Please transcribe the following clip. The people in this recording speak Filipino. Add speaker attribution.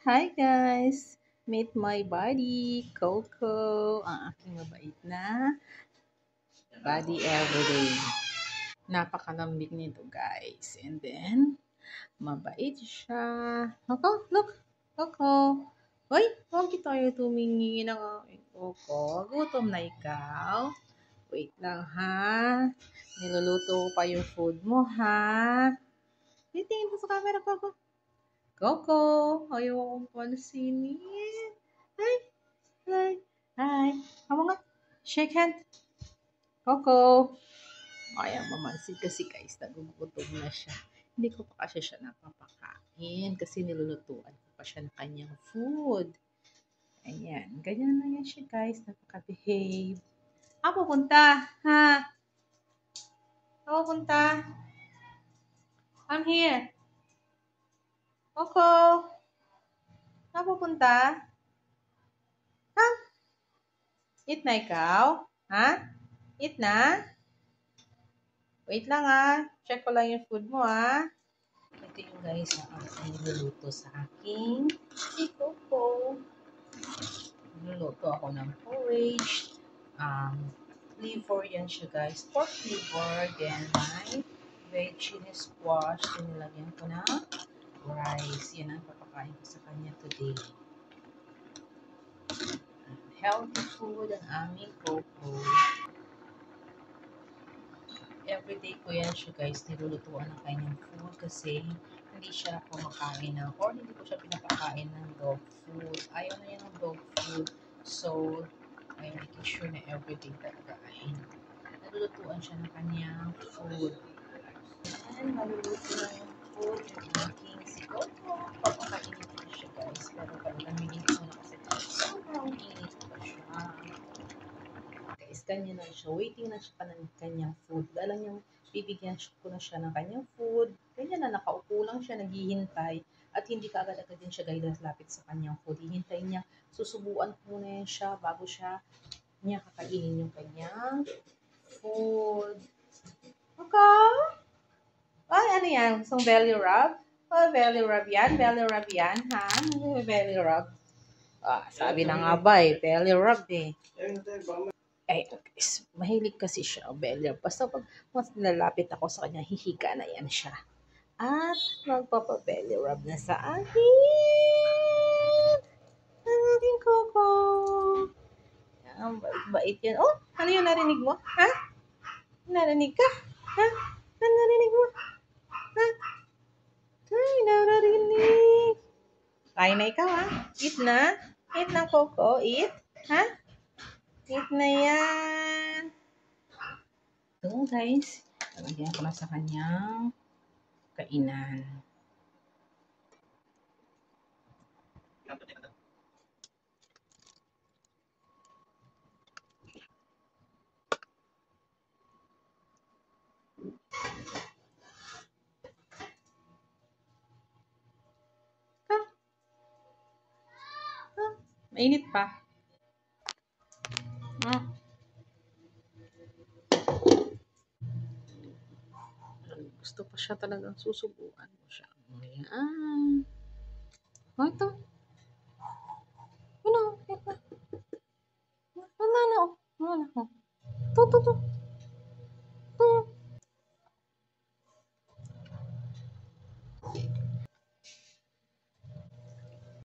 Speaker 1: Hi guys! Meet my buddy, Coco, ang aking mabait na buddy everyday. Napakalambing nito guys. And then, mabait siya. Coco, look! Coco! Hoy, huwag tayo tumingi ng aking Coco. Gutom na ikaw. Wait lang ha. Niluluto ko pa yung food mo ha. Titingin mo sa camera, Coco. Coco, ayaw akong pansinin. Hi, hi, hi. Kamu nga, shake hand. Coco. Ayaw mamansin kasi guys, nagugutom na siya. Hindi ko pa kasi siya napapakain kasi nilulutuan ko pa siya ng kanyang food. Ayan, ganyan na yan siya guys, napaka-behave. Pupunta, ha? Pupunta. I'm here. Coco. Pupunta. Ha? Eat na ikaw? Ha? Eat na? Wait lang check ko lang yung food mo Ito yung guys na aking niluluto sa aking si Coco. Niluluto ako ng porridge. Liver yan siya guys. Pork liver. Then may veggie squash. Then nilagyan ko na rice. Yan ang papakain ko sa kanya today. Healthy food ang aming Coco. Everyday ko yan siya guys, nilulutuan ng kanyang food kasi hindi siya kumakain ng, or hindi ko siya pinapakain ng dog food. Ayaw na yan ng dog food. So, I making sure na everyday talaga ay nilulutuan siya ng kanyang food. And maluluto na yung food yung aking siguro. Papakainin ko siya guys. Pero talagang minit ko na kasi sobrang init pa siya. Guys, kanya na siya. Waiting na siya pa ng kanyang food. Alam niyo, bibigyan ko na siya ng kanyang food. Kanya na nakaupo lang siya, naghihintay. At hindi ka agad-agad din siya guys lapit sa kanyang food. Hihintay niya, susubuan ko na yan siya bago niya kakainin yung kanyang food. Okay? Ay, ano yan? Gusto belly rub? Oh, belly rub yan? Belly rub yan, ha? Belly rub. Sabi na nga ba belly rub Ay, mahilig kasi siya, belly rub. Basta pag once nilalapit ako sa kanya, hihiga na yan siya. At magpapa-belly rub na sa akin. Ang aking Coco. Ang bait yan. Oh, ano yung narinig mo? Ha? Narinig ka? Ha? Ano narinig mo? Ha? Ay, narinig. Kain na ikaw, Eat na. Eat na, Coco. Eat. Ha? Eat na yan. Ito, guys. Lagyan ko na sa kanyang kainan. Mainit pa. Gusto pa siya talagang susubukan mo siya. Ayan. Ito.